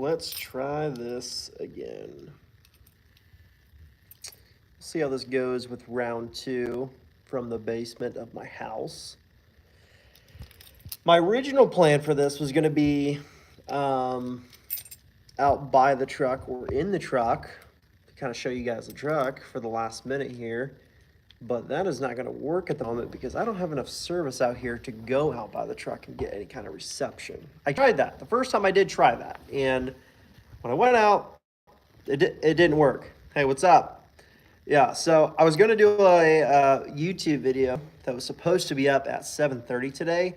let's try this again. See how this goes with round 2 from the basement of my house. My original plan for this was going to be out by the truck or in the truck to kind of show you guys the truck for the last minute here. But that is not going to work at the moment because I don't have enough service out here to go out by the truck and get any kind of reception. I tried that. The first time I did try that. And when I went out, it didn't work. Hey, what's up? Yeah, so I was going to do a YouTube video that was supposed to be up at 7:30 today.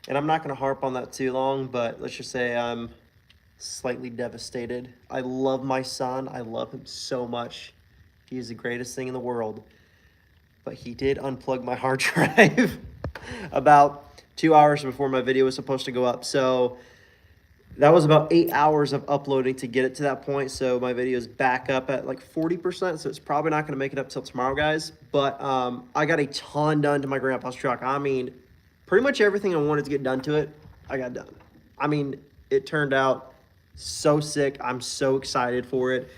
And I'm not going to harp on that too long, but let's just say I'm slightly devastated. I love my son. I love him so much. He is the greatest thing in the world. But he did unplug my hard drive about 2 hours before my video was supposed to go up. So that was about 8 hours of uploading to get it to that point. So my video is back up at like 40%. So it's probably not going to make it up till tomorrow, guys. But I got a ton done to my grandpa's truck. I mean, pretty much everything I wanted to get done to it, I got done. I mean, it turned out so sick. I'm so excited for it.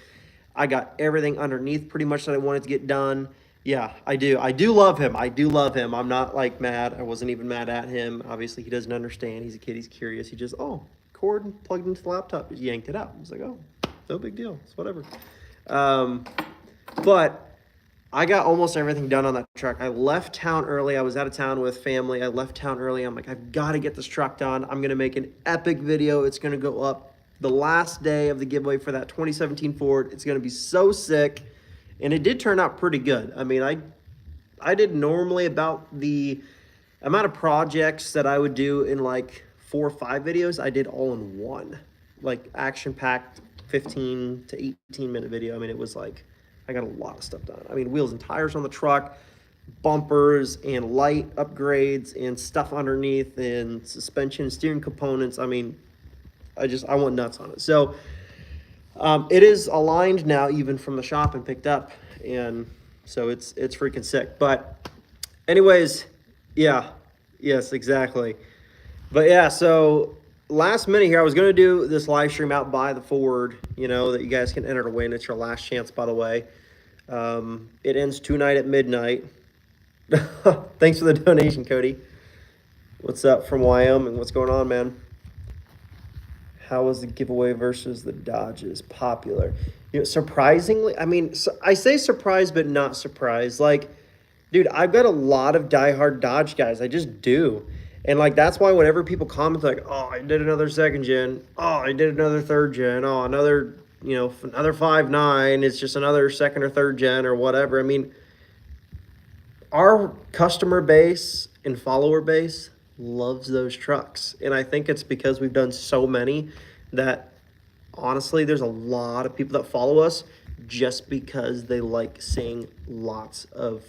I got everything underneath pretty much that I wanted to get done. Yeah, I do. I do love him. I do love him. I'm not like mad. I wasn't even mad at him. Obviously, he doesn't understand. He's a kid. He's curious. He just, oh, cord plugged into the laptop. Just yanked it out. I was like, oh, no big deal. It's whatever. But I got almost everything done on that truck. I left town early. I was out of town with family. I left town early. I'm like, I've got to get this truck done. I'm going to make an epic video. It's going to go up the last day of the giveaway for that 2017 Ford. It's going to be so sick. And it did turn out pretty good. I mean, I did normally about the amount of projects that I would do in like 4 or 5 videos, I did all in one. Like action-packed 15 to 18-minute video. I mean, it was like, I got a lot of stuff done. I mean, wheels and tires on the truck, bumpers and light upgrades and stuff underneath and suspension, steering components. I mean, I went nuts on it. So it is aligned now even from the shop and picked up, and so it's freaking sick. But anyways, yeah, yes, exactly. But yeah, so last minute here, I was going to do this live stream out by the Ford, you know, that you guys can enter to win. It's your last chance, by the way. It ends tonight at midnight. Thanks for the donation, Cody. What's up from Wyoming? What's going on, man? How was the giveaway versus the Dodges popular? You know, surprisingly, I mean, I say surprised, but not surprised. Like, dude, I've got a lot of diehard Dodge guys. I just do. And, like, that's why whenever people comment, like, oh, I did another 2nd gen. Oh, I did another 3rd gen. Oh, another, you know, another 5.9. It's just another 2nd or 3rd gen or whatever. I mean, our customer base and follower base loves those trucks, and I think it's because we've done so many that honestly there's a lot of people that follow us just because they like seeing lots of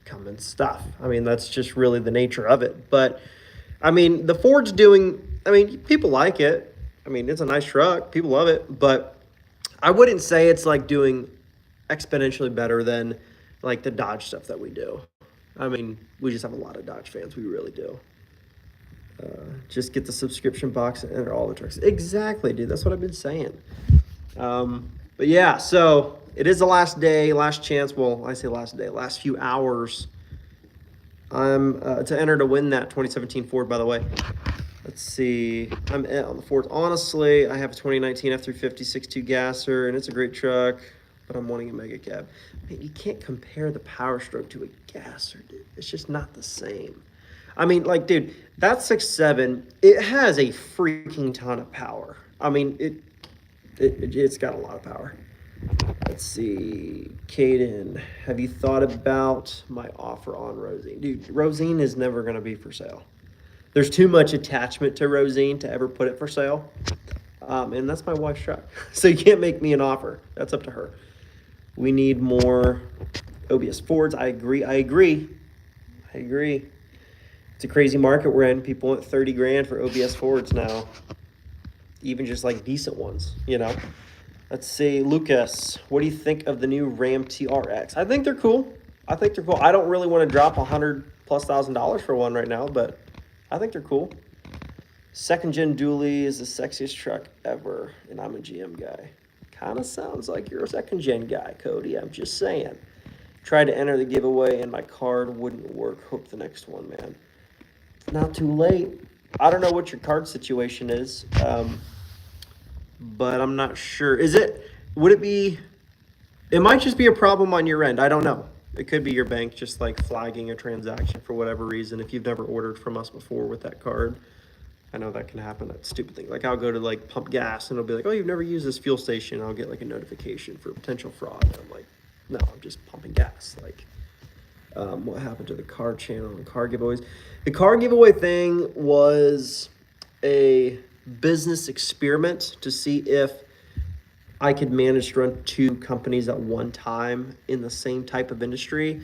Cummins stuff. I mean, that's just really the nature of it. But I mean, the Ford's doing, I mean, people like it. I mean, it's a nice truck, people love it, but I wouldn't say it's like doing exponentially better than like the Dodge stuff that we do. I mean, we just have a lot of Dodge fans, we really do. Just get the subscription box and enter all the trucks. Exactly, dude. That's what I've been saying. But yeah, so it is the last day, last chance. Well, I say last day, last few hours. I'm to enter to win that 2017 Ford, by the way. Let's see. I'm on the Ford. Honestly, I have a 2019 F350 6.2 gasser, and it's a great truck, but I'm wanting a mega cab. Man, you can't compare the power stroke to a gasser, dude. It's just not the same. I mean, like, dude, that 6.7, it has a freaking ton of power. I mean, it's got a lot of power. Let's see. Caden, have you thought about my offer on Rosine? Dude, Rosine is never going to be for sale. There's too much attachment to Rosine to ever put it for sale. And that's my wife's truck. So you can't make me an offer. That's up to her. We need more OBS Fords. I agree. It's a crazy market we're in. People want 30 grand for OBS Fords now. Even just like decent ones, you know. Let's see, Lucas, what do you think of the new Ram TRX? I think they're cool. I don't really want to drop $100,000+ for one right now, but I think they're cool. Second gen dually is the sexiest truck ever, and I'm a GM guy. Kind of sounds like you're a second gen guy, Cody. I'm just saying. Tried to enter the giveaway and my card wouldn't work. Hope the next one, man. Not too late. I don't know what your card situation is, but I'm not sure. Would it be, it might just be a problem on your end. I don't know. It could be your bank just like flagging a transaction for whatever reason. If you've never ordered from us before with that card, I know that can happen. That stupid thing. Like I'll go to like pump gas and it'll be like, oh, you've never used this fuel station. I'll get like a notification for potential fraud. And I'm like, no, I'm just pumping gas. Like, what happened to the card channel and car giveaways? The car giveaway thing was a business experiment to see if I could manage to run two companies at one time in the same type of industry.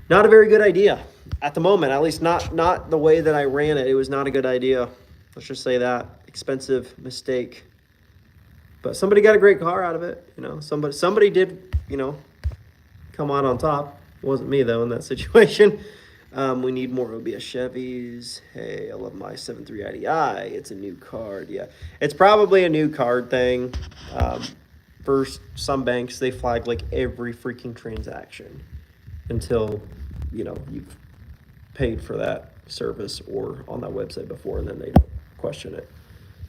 Not a very good idea at the moment, at least not the way that I ran it. It was not a good idea. Let's just say that. Expensive mistake. But somebody got a great car out of it. You know, somebody did, you know, come out on top. It wasn't me though in that situation. We need more OBS Chevys. Hey, I love my 7.3 IDI. It's a new card. Yeah, it's probably a new card thing. For some banks, they flag like every freaking transaction until, you know, you've paid for that service or on that website before, and then they don't question it.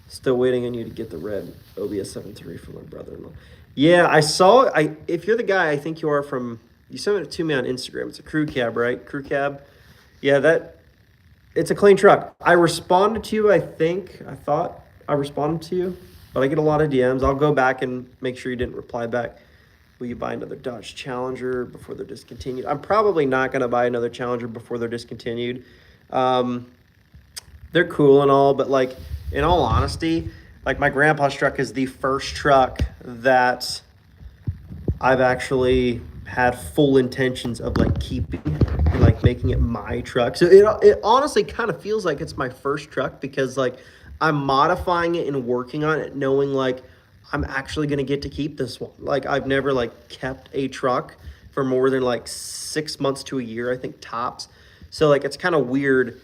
Still waiting on you to get the red OBS 7.3 from my brother-in-law. Yeah, I saw it. If you're the guy I think you are from, you sent it to me on Instagram. It's a crew cab, right? Crew cab. Yeah, it's a clean truck. I responded to you, I thought I responded to you, but I get a lot of DMs. I'll go back and make sure you didn't reply back. Will you buy another Dodge Challenger before they're discontinued? I'm probably not going to buy another Challenger before they're discontinued. They're cool and all, but like, in all honesty, like my grandpa's truck is the first truck that I've actually had full intentions of like keeping and like making it my truck. So it honestly kind of feels like it's my first truck because like I'm modifying it and working on it knowing like I'm actually going to get to keep this one. Like I've never like kept a truck for more than like 6 months to a year, I think tops. So like it's kind of weird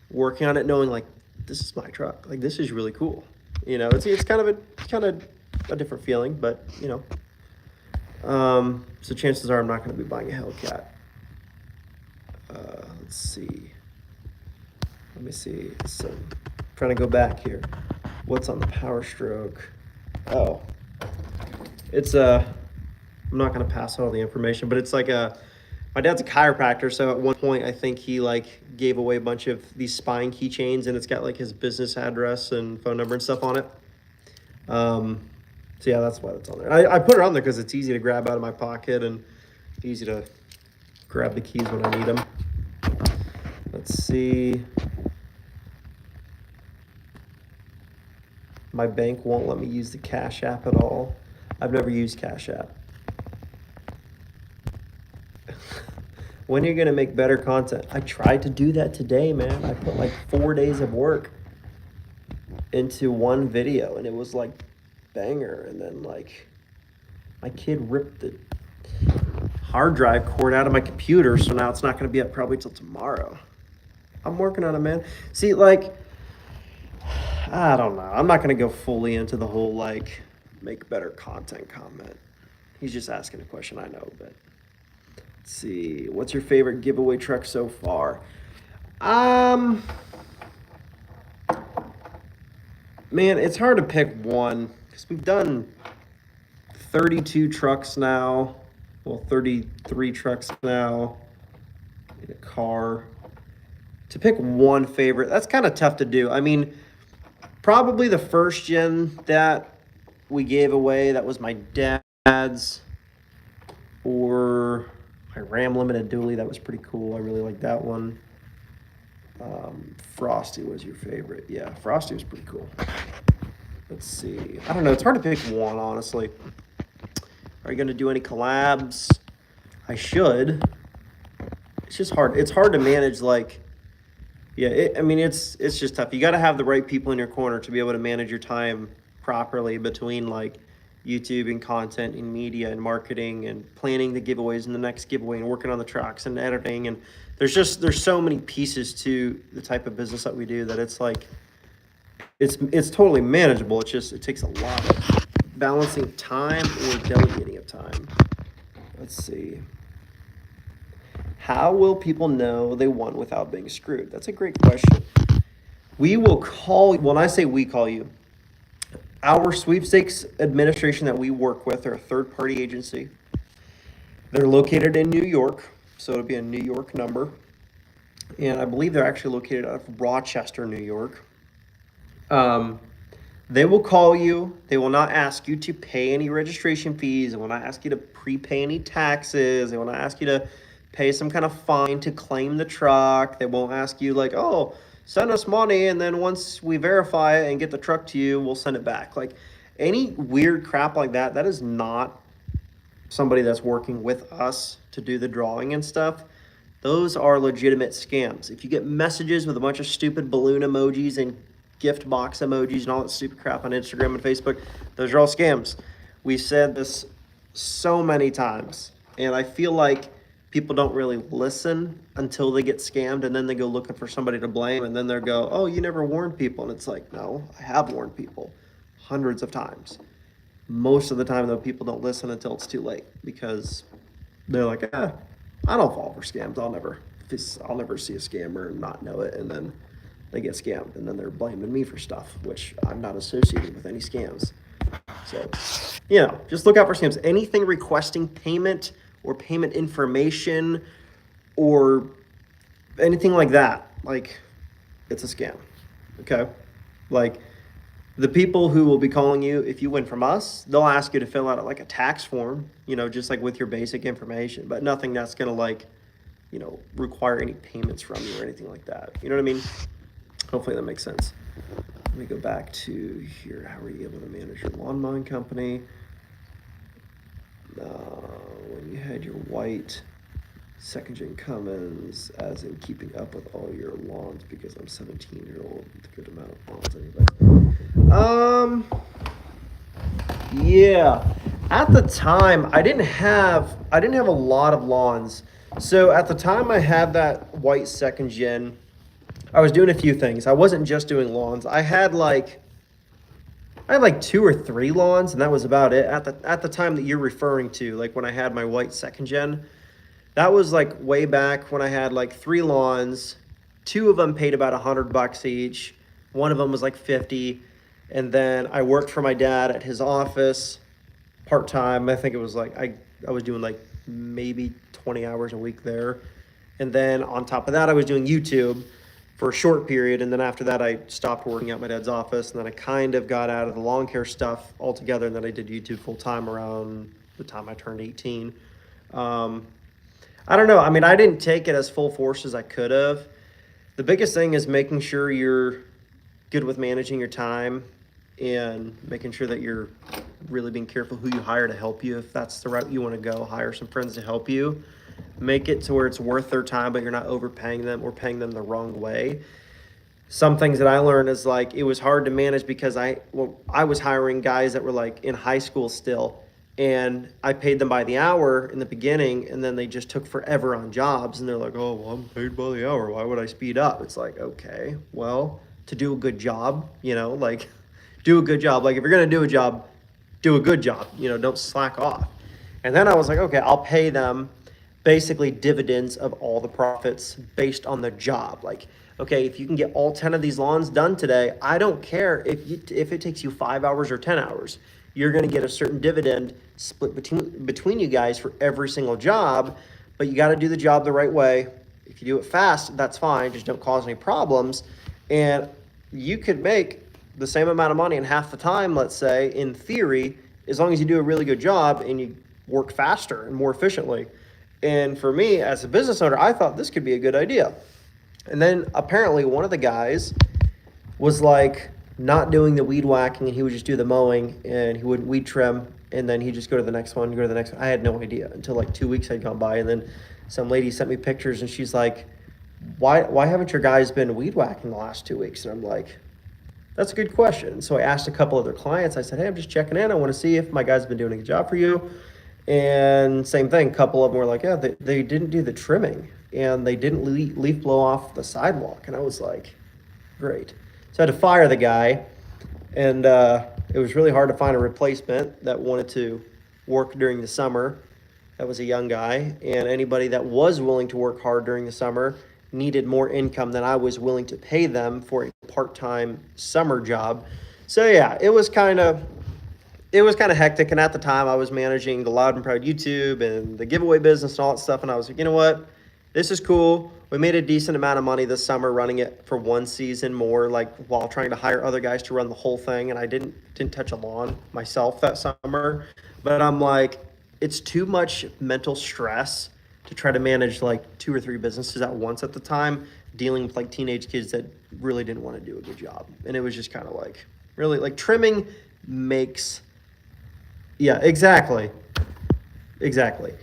working on it knowing like this is my truck. Like this is really cool. You know, it's kind of a different feeling, but you know. So chances are I'm not going to be buying a Hellcat. Let's see. Let me see. So trying to go back here. What's on the Power Stroke? Oh, it's I'm not going to pass all the information, but it's like my dad's a chiropractor. So at one point, I think he like gave away a bunch of these spine keychains and it's got like his business address and phone number and stuff on it. So yeah, that's why it's on there. I put it on there because it's easy to grab out of my pocket and easy to grab the keys when I need them. Let's see. My bank won't let me use the Cash App at all. I've never used Cash App. When are you going to make better content? I tried to do that today, man. I put like 4 days of work into one video and it was like banger. And then like my kid ripped the hard drive cord out of my computer, so now it's not going to be up probably till tomorrow. I'm working on it, man. See, like, I don't know. I'm not going to go fully into the whole like make better content comment. He's just asking a question, I know, but let's see. What's your favorite giveaway truck so far? Man, it's hard to pick one because we've done 32 trucks now. Well, 33 trucks now in a car. To pick one favorite, that's kind of tough to do. I mean, probably the first gen that we gave away, that was my dad's, or my Ram Limited Dually, that was pretty cool. I really like that one. Frosty was your favorite. Yeah, Frosty was pretty cool. Let's see. I don't know. It's hard to pick one, honestly. Are you going to do any collabs? I should. It's just hard. It's hard to manage, like, yeah, I mean, it's just tough. You got to have the right people in your corner to be able to manage your time properly between, like, YouTube and content and media and marketing and planning the giveaways and the next giveaway and working on the trucks and editing. And there's so many pieces to the type of business that we do that it's like, it's totally manageable. It's just, it takes a lot of balancing time or delegating of time. Let's see. How will people know they won without being screwed? That's a great question. We will call, when I say we call you, our sweepstakes administration that we work with are a third-party agency. They're located in New York, so it'll be a New York number. And I believe they're actually located out of Rochester, New York. They will call you. They will not ask you to pay any registration fees. They will not ask you to prepay any taxes. They will not ask you to pay some kind of fine to claim the truck. They won't ask you like, oh, send us money, and then once we verify it and get the truck to you, we'll send it back. Like any weird crap like that, that is not somebody that's working with us to do the drawing and stuff. Those are legitimate scams. If you get messages with a bunch of stupid balloon emojis and gift box emojis and all that stupid crap on Instagram and Facebook, those are all scams. We said this so many times, and I feel like people don't really listen until they get scammed, and then they go looking for somebody to blame, and then they'll go, oh, you never warned people. And it's like, no, I have warned people hundreds of times. Most of the time, though, people don't listen until it's too late, because they're like, I don't fall for scams. I'll never see a scammer and not know it, and then they get scammed, and then they're blaming me for stuff, which I'm not associated with any scams. So, you know, just look out for scams. Anything requesting payment or payment information or anything like that, like, it's a scam, okay? Like, the people who will be calling you, if you win from us, they'll ask you to fill out like a tax form, you know, just like with your basic information, but nothing that's gonna like, you know, require any payments from you or anything like that. You know what I mean? Hopefully that makes sense. Let me go back to here. How are you able to manage your lawn mowing company? When you had your white second-gen Cummins, as in keeping up with all your lawns, because I'm 17-year-old with a good amount of lawns anyway. Yeah. At the time, I didn't have a lot of lawns. So at the time I had that white second gen, I was doing a few things. I wasn't just doing lawns. I had like 2 or 3 lawns, and that was about it. At the time that you're referring to, like when I had my white second gen, that was like way back when I had like 3 lawns. 2 of them paid about $100 each. One of them was like 50. And then I worked for my dad at his office part-time. I think it was like, I was doing like maybe 20 hours a week there. And then on top of that, I was doing YouTube for a short period, and then after that I stopped working at my dad's office, and then I kind of got out of the lawn care stuff altogether, and then I did YouTube full-time around the time I turned 18. I don't know, I mean, I didn't take it as full force as I could have. The biggest thing is making sure you're good with managing your time and making sure that you're really being careful who you hire to help you. If that's the route you want to go, hire some friends to help you. Make it to where it's worth their time, but you're not overpaying them or paying them the wrong way. Some things that I learned is like, it was hard to manage because I was hiring guys that were like in high school still, and I paid them by the hour in the beginning, and then they just took forever on jobs, and they're like, oh, well, I'm paid by the hour. Why would I speed up? It's like, okay, well, to do a good job, you know, like do a good job. Like if you're going to do a job, do a good job, you know, don't slack off. And then I was like, okay, I'll pay them basically dividends of all the profits based on the job. Like, okay, if you can get all 10 of these lawns done today, I don't care if it takes you 5 hours or 10 hours. You're going to get a certain dividend split between you guys for every single job, but you got to do the job the right way. If you do it fast, that's fine. Just don't cause any problems. And you could make the same amount of money in half the time, let's say, in theory, as long as you do a really good job and you work faster and more efficiently. And for me, as a business owner, I thought this could be a good idea. And then apparently one of the guys was like not doing the weed whacking, and he would just do the mowing, and he wouldn't weed trim, and then he'd just go to the next one, go to the next one. I had no idea until like 2 weeks had gone by, and then some lady sent me pictures, and she's like, why haven't your guys been weed whacking the last 2 weeks? And I'm like, that's a good question. So I asked a couple other clients. I said, hey, I'm just checking in. I want to see if my guy's been doing a good job for you. And same thing, a couple of them were like, yeah, they didn't do the trimming, and they didn't leaf blow off the sidewalk. And I was like, great. So I had to fire the guy, and it was really hard to find a replacement that wanted to work during the summer. That was a young guy, and anybody that was willing to work hard during the summer needed more income than I was willing to pay them for a part-time summer job. So yeah, it was kind of hectic. And at the time I was managing the Loud and Proud YouTube and the giveaway business and all that stuff. And I was like, you know what? This is cool. We made a decent amount of money this summer running it for one season more, like while trying to hire other guys to run the whole thing. And I didn't touch a lawn myself that summer. But I'm like, it's too much mental stress to try to manage like 2 or 3 businesses at once at the time, dealing with like teenage kids that really didn't want to do a good job. And it was just kind of like, really, like trimming makes, yeah, exactly. Exactly.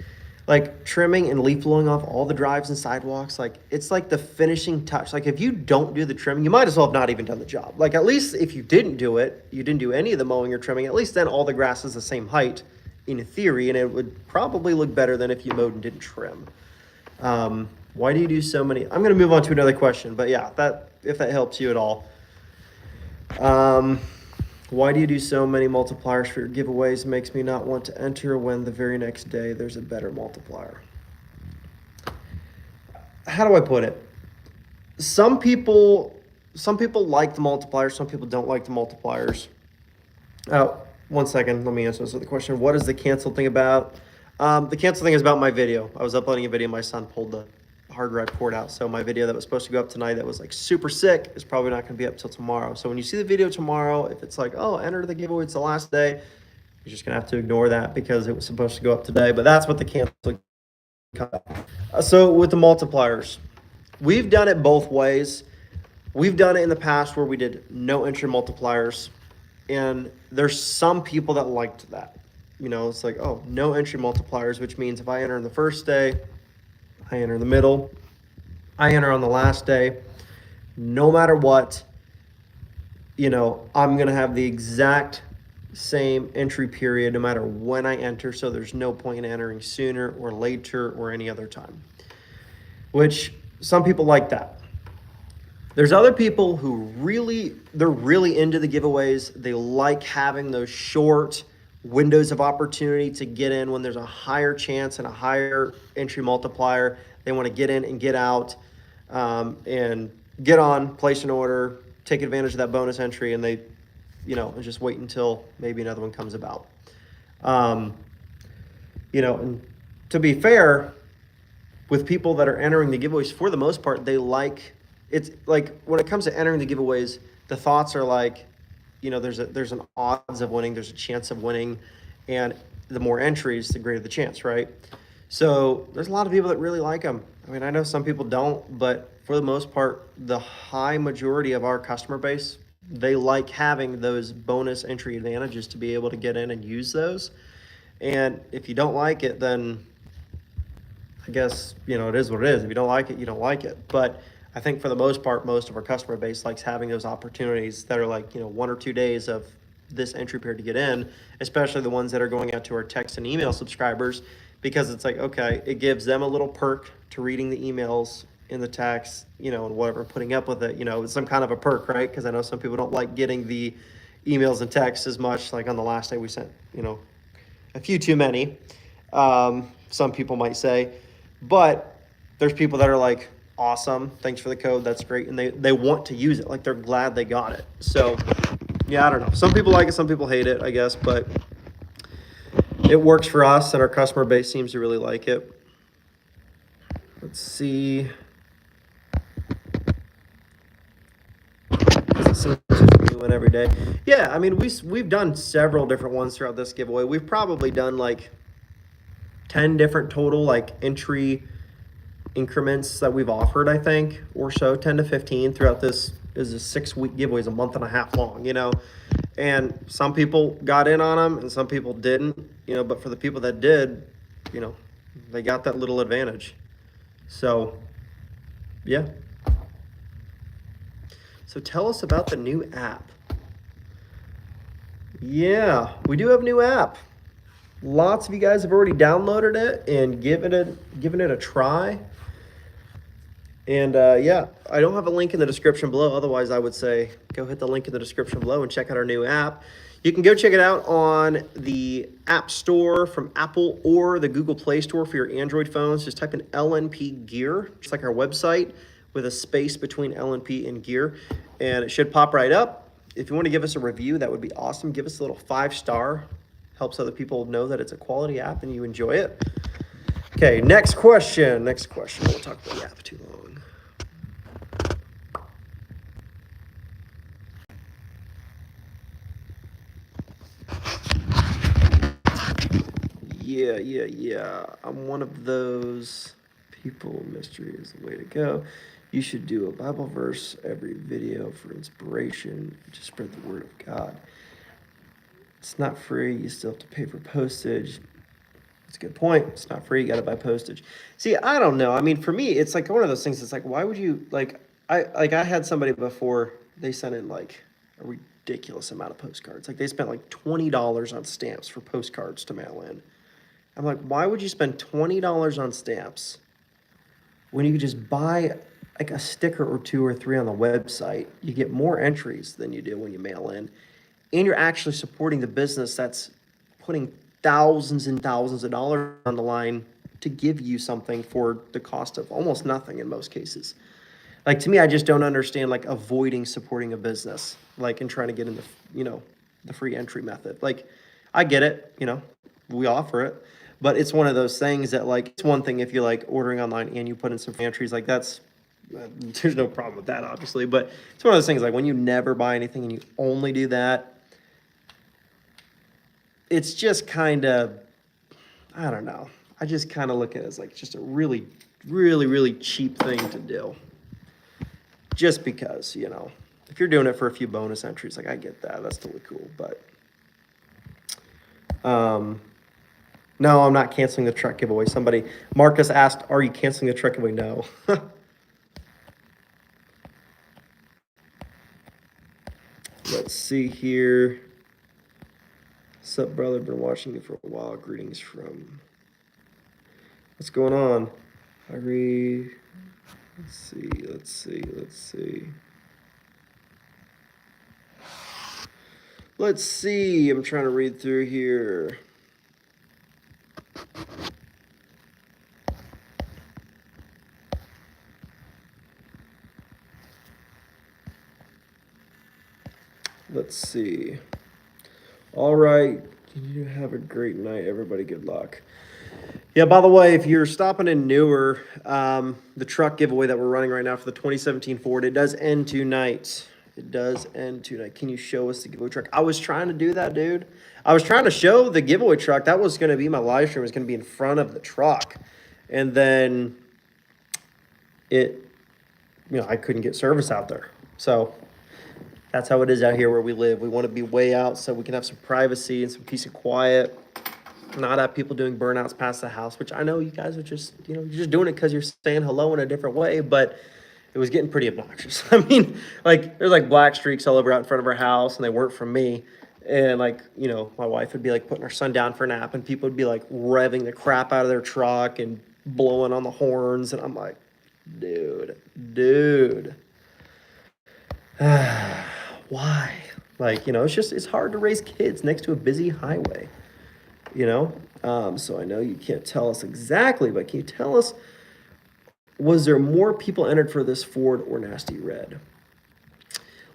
Like trimming and leaf blowing off all the drives and sidewalks, like it's like the finishing touch. Like if you don't do the trimming, you might as well have not even done the job. Like at least if you didn't do it, you didn't do any of the mowing or trimming, at least then all the grass is the same height in theory, and it would probably look better than if you mowed and didn't trim. Why do you do so many? I'm going to move on to another question, but yeah, that if that helps you at all. Why do you do so many multipliers for your giveaways? Makes me not want to enter when the very next day there's a better multiplier. How do I put it? Some people like the multipliers, some people don't like the multipliers. Oh, 1 second, let me answer this with the question. What is the canceled thing about? The canceled thing is about my video. I was uploading a video, my son pulled the hard drive cord out. So my video that was supposed to go up tonight that was like super sick is probably not going to be up till tomorrow. So when you see the video tomorrow, if it's like, oh, enter the giveaway, it's the last day, you're just going to have to ignore that because it was supposed to go up today. But that's what the cancel. So with the multipliers, we've done it both ways. We've done it in the past where we did no entry multipliers, and there's some people that liked that. You know, it's like, oh, no entry multipliers, which means if I enter on the first day, I enter in the middle, I enter on the last day, no matter what, you know, I'm going to have the exact same entry period no matter when I enter. So there's no point in entering sooner or later or any other time, which some people like that. There's other people who they're really into the giveaways. They like having those short windows of opportunity to get in when there's a higher chance and a higher entry multiplier. They want to get in and get out, and get on, place an order, take advantage of that bonus entry, and they, you know, and just wait until maybe another one comes about. You know, and to be fair, with people that are entering the giveaways, for the most part, they like, it's like when it comes to entering the giveaways, the thoughts are like, you know, there's an odds of winning, there's a chance of winning, and the more entries, the greater the chance, right? So there's a lot of people that really like them. I mean, I know some people don't, but for the most part, the high majority of our customer base, they like having those bonus entry advantages to be able to get in and use those. And if you don't like it, then I guess, you know, it is what it is. If you don't like it, you don't like it. But I think for the most part, most of our customer base likes having those opportunities that are like, you know, 1 or 2 days of this entry period to get in, especially the ones that are going out to our text and email subscribers, because it's like, okay, it gives them a little perk to reading the emails in the text, you know, and whatever, putting up with it, you know, it's some kind of a perk, right? Because I know some people don't like getting the emails and texts as much. Like on the last day we sent, you know, a few too many, some people might say, but there's people that are like, awesome, thanks for the code, that's great, and they want to use it, like they're glad they got it. So yeah, I don't know, some people like it, some people hate it, I guess, but it works for us, and our customer base seems to really like it. Let's see, it seems to be new one every day. Yeah, I mean, we've done several different ones throughout this giveaway. We've probably done like 10 different total like entry increments that we've offered, I think, or so, 10 to 15 throughout this. Is a 6-week giveaway, is a month and a half long, you know, and some people got in on them and some people didn't, you know, but for the people that did, you know, they got that little advantage. So yeah, so tell us about the new app. Yeah, we do have a new app. Lots of you guys have already downloaded it and given it a try. And yeah, I don't have a link in the description below. Otherwise, I would say go hit the link in the description below and check out our new app. You can go check it out on the App Store from Apple or the Google Play Store for your Android phones. Just type in LNP Gear, just like our website, with a space between LNP and Gear, and it should pop right up. If you want to give us a review, that would be awesome. Give us a little 5-star. Helps other people know that it's a quality app and you enjoy it. Okay, next question. Next question. We'll talk about the app too long. Yeah. I'm one of those people. Mystery is the way to go. You should do a Bible verse every video for inspiration to spread the word of God. It's not free. You still have to pay for postage. That's a good point. It's not free. You got to buy postage. See, I don't know. I mean, for me, it's like one of those things. It's like, why would you I had somebody before, they sent in like a ridiculous amount of postcards. Like they spent like $20 on stamps for postcards to mail in. I'm like, why would you spend $20 on stamps when you could just buy like a sticker or 2 or 3 on the website? You get more entries than you do when you mail in, and you're actually supporting the business that's putting thousands and thousands of dollars on the line to give you something for the cost of almost nothing in most cases. Like, to me, I just don't understand like avoiding supporting a business, like, and trying to get in the free entry method. Like, I get it, we offer it, but it's one of those things that, like, it's one thing if you're like ordering online and you put in some free entries, like that's there's no problem with that, obviously, but it's one of those things like when you never buy anything and you only do that, it's just kind of, I don't know. I just kind of look at it as like just a really, really, really cheap thing to do. Just because, if you're doing it for a few bonus entries, like I get that, that's totally cool. But no, I'm not canceling the truck giveaway. Marcus asked, are you canceling the truck giveaway? No. Let's see here. What's up, brother? Been watching you for a while. Greetings from. What's going on? Let's see. Let's see. I'm trying to read through here. Let's see. All right. You have a great night, everybody. Good luck. Yeah, by the way, if you're stopping in Newer, the truck giveaway that we're running right now for the 2017 Ford, it does end tonight. Can you show us the giveaway truck? I was trying to do that, dude. I was trying to show the giveaway truck. That was going to be my live stream. It was going to be in front of the truck. And then I couldn't get service out there. So that's how it is out here where we live. We want to be way out so we can have some privacy and some peace and quiet. Not have people doing burnouts past the house, which I know you guys are just, you're just doing it because you're saying hello in a different way, but it was getting pretty obnoxious. I mean, like, there's like black streaks all over out in front of our house, and they weren't from me. And like, my wife would be like putting her son down for a nap, and people would be like revving the crap out of their truck and blowing on the horns. And I'm like, dude. Why? Like, it's hard to raise kids next to a busy highway, so I know you can't tell us exactly, but can you tell us, was there more people entered for this Ford or Nasty Red?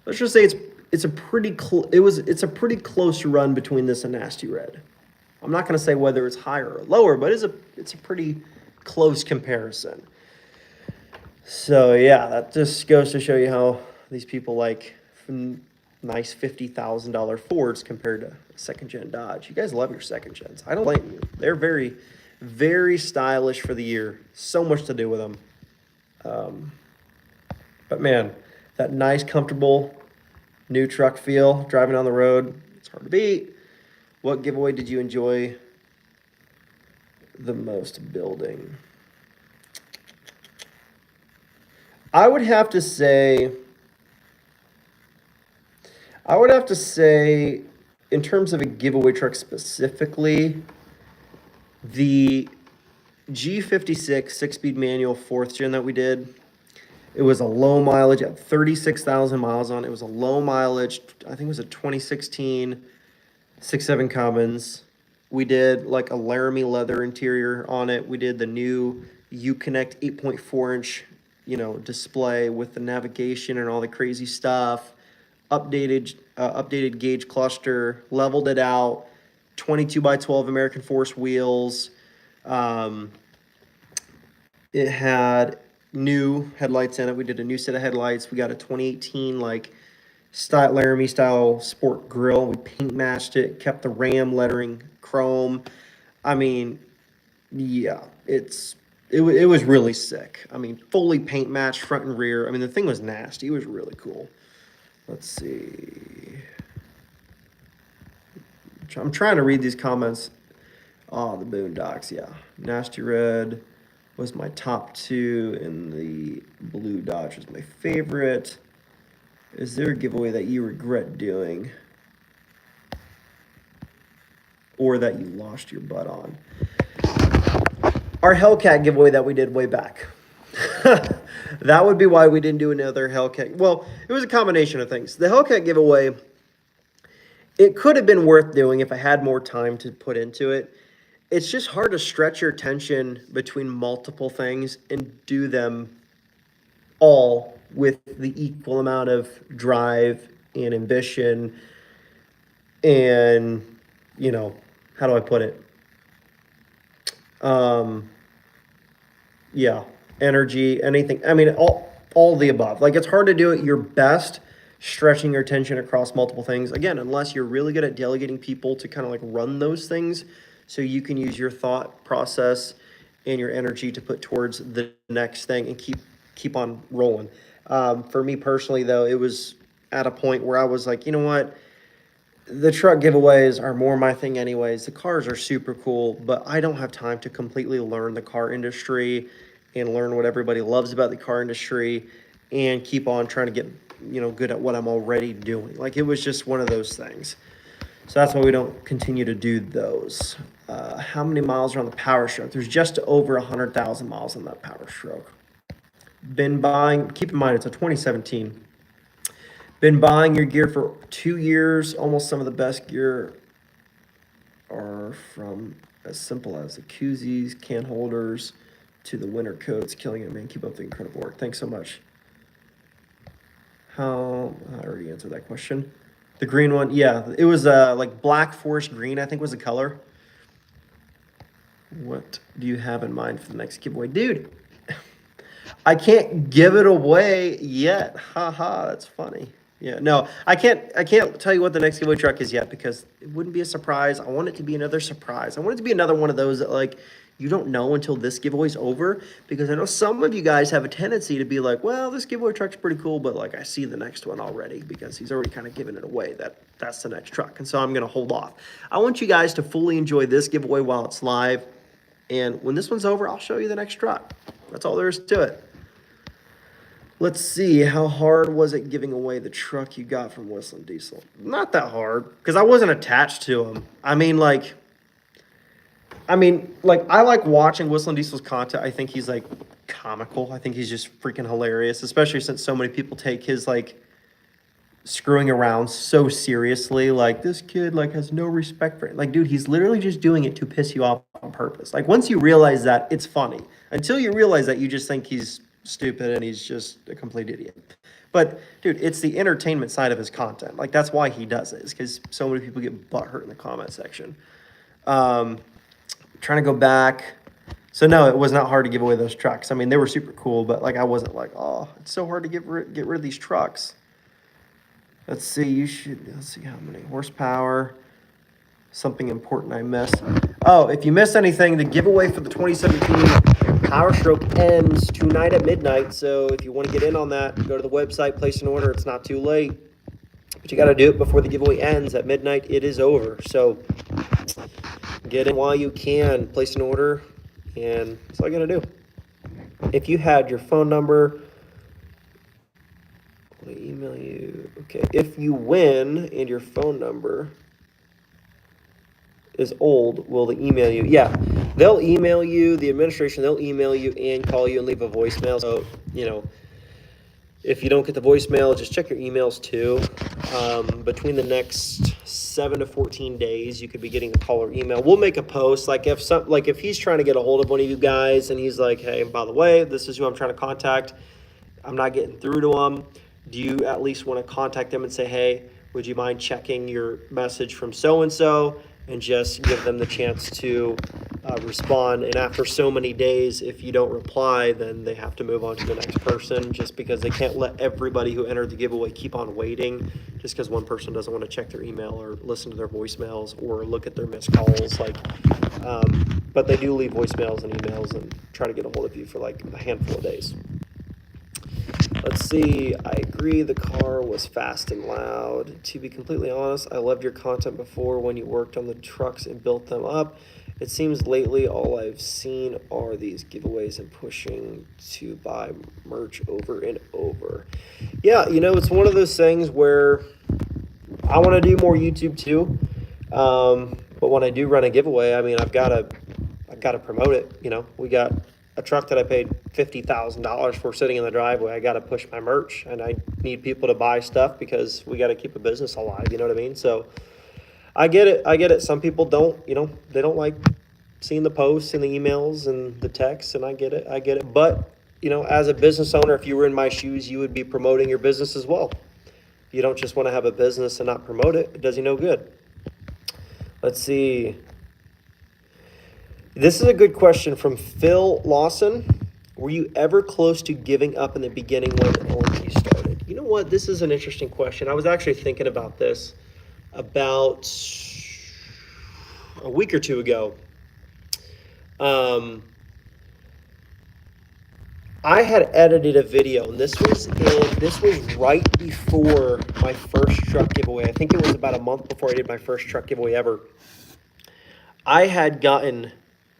Let's just say it's a pretty close run between this and Nasty Red. I'm not going to say whether it's higher or lower, but it's a pretty close comparison. So yeah, that just goes to show you how these people like nice $50,000 Fords compared to a second-gen Dodge. You guys love your second gens. I don't blame you. They're very, very stylish for the year. So much to do with them. But man, that nice, comfortable new truck feel driving on the road, it's hard to beat. What giveaway did you enjoy the most building? I would have to say, in terms of a giveaway truck specifically, the G56 6-speed manual 4th gen that we did, It was a low mileage at 36,000 miles on it. It was a low mileage. I think it was a 2016 6.7 Cummins. We did like a Laramie leather interior on it. We did the new Uconnect 8.4-inch, display with the navigation and all the crazy stuff. Updated gauge cluster, leveled it out. 22 by 12 American Force wheels. It had new headlights in it. We did a new set of headlights. We got a 2018 Laramie style sport grill. We paint matched it, kept the Ram lettering chrome. I mean, yeah, it was really sick. I mean, fully paint matched front and rear. I mean, the thing was nasty. It was really cool. Let's see. I'm trying to read these comments. Oh, the Boondocks, yeah. Nasty Red was my top 2, and the blue Dodge was my favorite. Is there a giveaway that you regret doing or that you lost your butt on? Our Hellcat giveaway that we did way back. That would be why we didn't do another Hellcat. Well, it was a combination of things. The Hellcat giveaway, it could have been worth doing if I had more time to put into it. It's just hard to stretch your attention between multiple things and do them all with the equal amount of drive and ambition and, how do I put it? Yeah, energy, anything. I mean, all the above. Like, it's hard to do it your best, stretching your attention across multiple things. Again, unless you're really good at delegating people to kind of like run those things so you can use your thought process and your energy to put towards the next thing and keep on rolling. For me personally, though, it was at a point where I was like, you know what? The truck giveaways are more my thing anyways. The cars are super cool, but I don't have time to completely learn the car industry and learn what everybody loves about the car industry and keep on trying to get, good at what I'm already doing. Like, it was just one of those things. So that's why we don't continue to do those. How many miles are on the Power Stroke? There's just over 100,000 miles on that Power Stroke. Been buying, keep in mind, it's a 2017. Been buying your gear for 2 years. Almost some of the best gear are from as simple as the koozies, can holders, to the winter coats. Killing it, man. Keep up the incredible work. Thanks so much. I already answered that question. The green one, yeah. It was like black forest green, I think was the color. What do you have in mind for the next giveaway? Dude, I can't give it away yet. Haha, that's funny. Yeah, no, I can't tell you what the next giveaway truck is yet because it wouldn't be a surprise. I want it to be another surprise. I want it to be another one of those that, like, you don't know until this giveaway's over, because I know some of you guys have a tendency to be like, well, this giveaway truck's pretty cool, but like I see the next one already because he's already kind of given it away that's the next truck. And so I'm going to hold off. I want you guys to fully enjoy this giveaway while it's live. And when this one's over, I'll show you the next truck. That's all there is to it. Let's see, how hard was it giving away the truck you got from Whistling Diesel? Not that hard, because I wasn't attached to him. I like watching Whistling Diesel's content. I think he's, like, comical. I think he's just freaking hilarious, especially since so many people take his, like, screwing around so seriously. Like, this kid, like, has no respect for it. Like, dude, he's literally just doing it to piss you off on purpose. Like, once you realize that, it's funny. Until you realize that, you just think he's stupid and he's just a complete idiot. But dude, it's the entertainment side of his content. Like, that's why he does it, is because so many people get butthurt in the comment section. Trying to go back. So no, it was not hard to give away those trucks. I mean, they were super cool, but like I wasn't like, oh, it's so hard to get rid of these trucks. Let's see, let's see how many horsepower. Something important I missed. Oh, if you missed anything, the giveaway for the 2017 Power Stroke ends tonight at midnight. So if you want to get in on that, go to the website, place an order. It's not too late, but you got to do it before the giveaway ends. At midnight, it is over. So get in while you can, place an order, and that's all you got to do. If you had your phone number, I'll email you. Okay, if you win and your phone number is old, will they email you? Yeah, they'll email you, the administration, they'll email you and call you and leave a voicemail. So, If you don't get the voicemail, just check your emails too. Between the next 7 to 14 days, you could be getting a call or email. We'll make a post. Like if he's trying to get a hold of one of you guys and he's like, hey, by the way, this is who I'm trying to contact. I'm not getting through to him. Do you at least want to contact them and say, hey, would you mind checking your message from so-and-so, and just give them the chance to respond. And after so many days, if you don't reply, then they have to move on to the next person, just because they can't let everybody who entered the giveaway keep on waiting just because one person doesn't want to check their email or listen to their voicemails or look at their missed calls. But they do leave voicemails and emails and try to get a hold of you for like a handful of days. Let's see, I agree the car was fast and loud. To be completely honest, I loved your content before when you worked on the trucks and built them up. It seems lately all I've seen are these giveaways and pushing to buy merch over and over. Yeah, it's one of those things where I want to do more YouTube too. But when I do run a giveaway, I mean, I've got to promote it. We got a truck that I paid $50,000 for sitting in the driveway. I got to push my merch, and I need people to buy stuff because we got to keep a business alive. You know what I mean? So I get it. Some people don't, they don't like seeing the posts and the emails and the texts, and I get it. But, as a business owner, if you were in my shoes, you would be promoting your business as well. You don't just want to have a business and not promote it. It does you no good. Let's see. This is a good question from Phil Lawson. Were you ever close to giving up in the beginning when LNG started? You know what? This is an interesting question. I was actually thinking about this about a week or two ago. I had edited a video, and this was right before my first truck giveaway. I think it was about a month before I did my first truck giveaway ever. I had gotten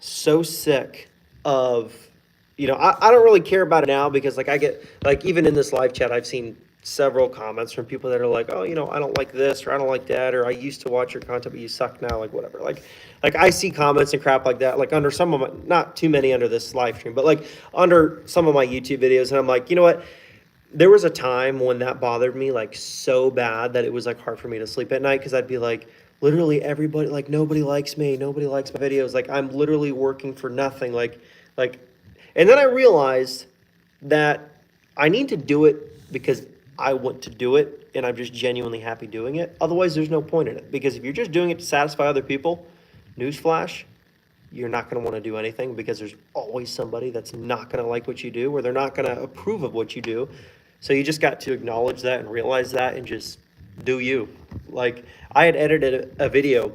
so sick of, I don't really care about it now because I get, even in this live chat, I've seen several comments from people that are like, oh, I don't like this, or I don't like that, or I used to watch your content, but you suck now, whatever. I see comments and crap like that, under some of my, not too many under this live stream, but under some of my YouTube videos. And I'm like, you know what? There was a time when that bothered me so bad that it was hard for me to sleep at night, because I'd be like, literally everybody, nobody likes me, nobody likes my videos, I'm literally working for nothing, and then I realized that I need to do it because I want to do it, and I'm just genuinely happy doing it. Otherwise, there's no point in it, because if you're just doing it to satisfy other people, newsflash, you're not going to want to do anything, because there's always somebody that's not going to like what you do, or they're not going to approve of what you do. So you just got to acknowledge that and realize that, and just do you. I had edited a video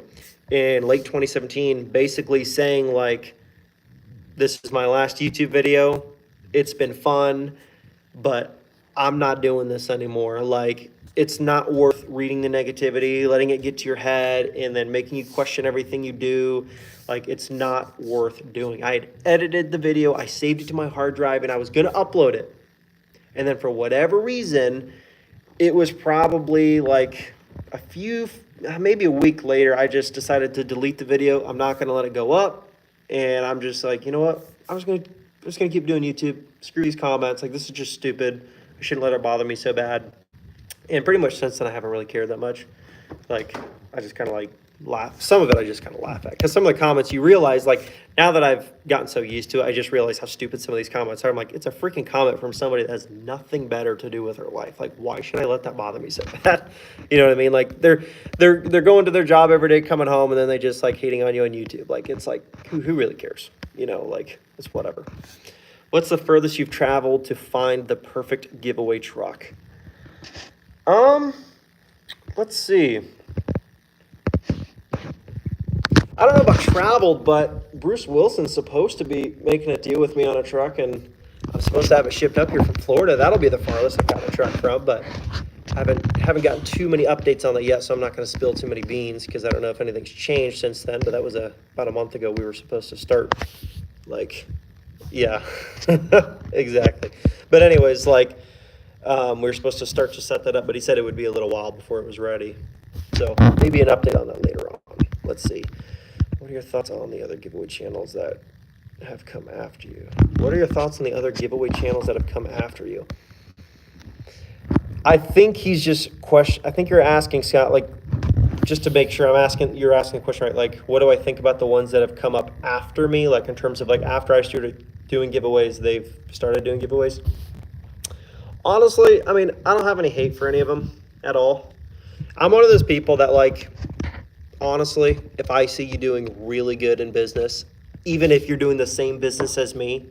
in late 2017 basically saying this is my last YouTube video. It's been fun, but I'm not doing this anymore. It's not worth reading the negativity, letting it get to your head, and then making you question everything you do. It's not worth doing. I had edited the video, I saved it to my hard drive, and I was gonna upload it. And then for whatever reason, it was probably maybe a week later, I just decided to delete the video. I'm not gonna let it go up, and I'm just you know what? I'm just gonna keep doing YouTube. Screw these comments. This is just stupid. I shouldn't let it bother me so bad. And pretty much since then, I haven't really cared that much. I just kind of laugh. Some of it I just kind of laugh at, because some of the comments you realize, now that I've gotten so used to it, I just realize how stupid some of these comments are. I'm it's a freaking comment from somebody that has nothing better to do with her life. Why should I let that bother me so bad? You know what I mean? They're going to their job every day, coming home, and then they just hating on you on YouTube. It's who really cares? It's whatever. What's the furthest you've traveled to find the perfect giveaway truck? Let's see. I don't know about traveled, but Bruce Wilson's supposed to be making a deal with me on a truck, and I'm supposed to have it shipped up here from Florida. That'll be the farthest I've gotten a truck from, but I haven't gotten too many updates on that yet, so I'm not going to spill too many beans, because I don't know if anything's changed since then. But that was about a month ago. We were supposed to start. Yeah, exactly. But anyways, we were supposed to start to set that up, but he said it would be a little while before it was ready. So maybe an update on that later on. Let's see. What are your thoughts on the other giveaway channels that have come after you? What are your thoughts on the other giveaway channels that have come after you? I think he's just I think you're asking, Scott, like, just to make sure you're asking the question right, like, what do I think about the ones that have come up after me, like in terms of like after I started doing giveaways, they've started doing giveaways? Honestly, I mean, I don't have any hate for any of them at all. I'm one of those people that, like, honestly, if I see you doing really good in business, even if you're doing the same business as me,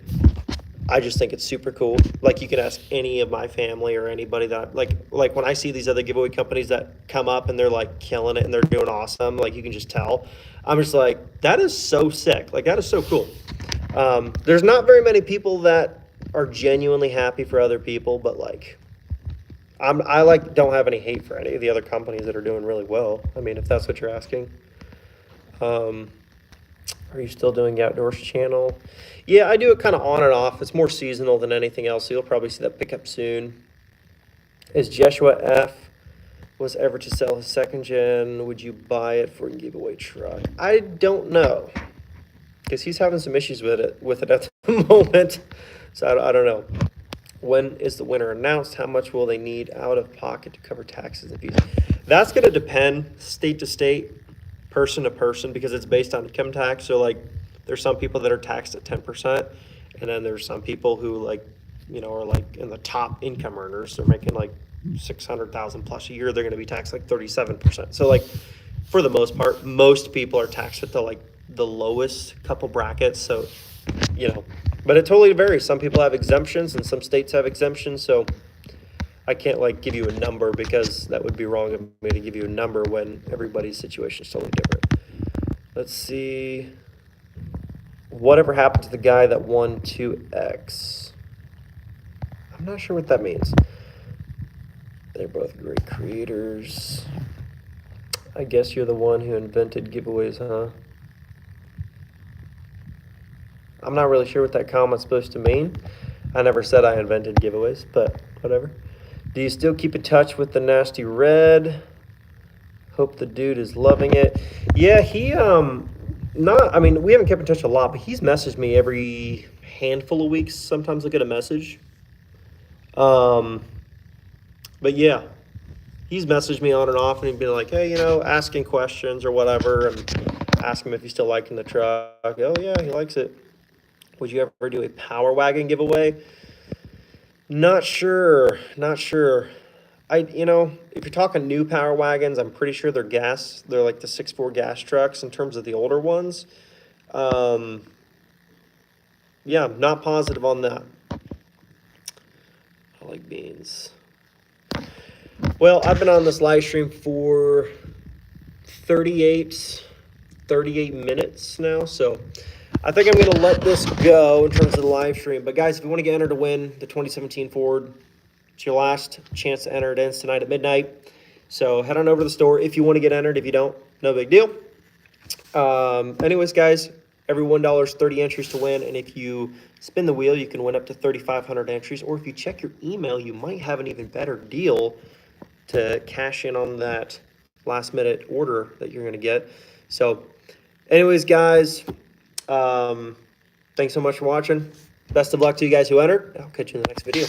I just think it's super cool. Like, you can ask any of my family or anybody that like when I see these other giveaway companies that come up and they're like killing it and they're doing awesome, like you can just tell. I'm just like, that is so sick. Like, that is so cool. There's not very many people that are genuinely happy for other people, but like, I like don't have any hate for any of the other companies that are doing really well. I mean, if that's what you're asking. Are you still doing Outdoors channel? Yeah, I do it kind of on and off. It's more seasonal than anything else, so you'll probably see that pick up soon. Is Joshua F. was ever to sell his second gen? Would you buy it for a giveaway truck? I don't know, because he's having some issues with it at the moment. So I don't know. When is the winner announced? How much will they need out of pocket to cover taxes and fees? That's going to depend state to state, person to person, because it's based on income tax. So like, there's some people that are taxed at 10%, and then there's some people who, like, you know, are like in the top income earners. They're making like 600,000 plus a year. They're going to be taxed like 37%. So like, for the most part, most people are taxed at the lowest couple brackets. So, you know, but it totally varies. Some people have exemptions and some states have exemptions. So I can't like give you a number, because that would be wrong of me to give you a number when everybody's situation is totally different. Let's see. Whatever happened to the guy that won 2X? I'm not sure what that means. They're both great creators. I guess you're the one who invented giveaways, huh? I'm not really sure what that comment's supposed to mean. I never said I invented giveaways, but whatever. Do you still keep in touch with the Nasty Red? Hope the dude is loving it. Yeah, he, I mean, we haven't kept in touch a lot, but he's messaged me every handful of weeks. Sometimes I get a message. But yeah, he's messaged me on and off, and he'd be like, hey, you know, asking questions or whatever, and ask him if he's still liking the truck. Oh yeah, he likes it. Would you ever do a Power Wagon giveaway? Not sure. You know, if you're talking new Power Wagons, I'm pretty sure they're gas. They're like the 6.4 gas trucks in terms of the older ones. Yeah, not positive on that. I like beans. Well, I've been on this live stream for 38 minutes now, so I think I'm going to let this go in terms of the live stream. But guys, if you want to get entered to win the 2017 Ford, it's your last chance to enter it in tonight at midnight. So head on over to the store if you want to get entered. If you don't, no big deal. Anyways, guys, every $1 is 30 entries to win. And if you spin the wheel, you can win up to 3,500 entries. Or if you check your email, you might have an even better deal to cash in on that last minute order that you're going to get. So anyways, guys, thanks so much for watching. Best of luck to you guys who entered. I'll catch you in the next video.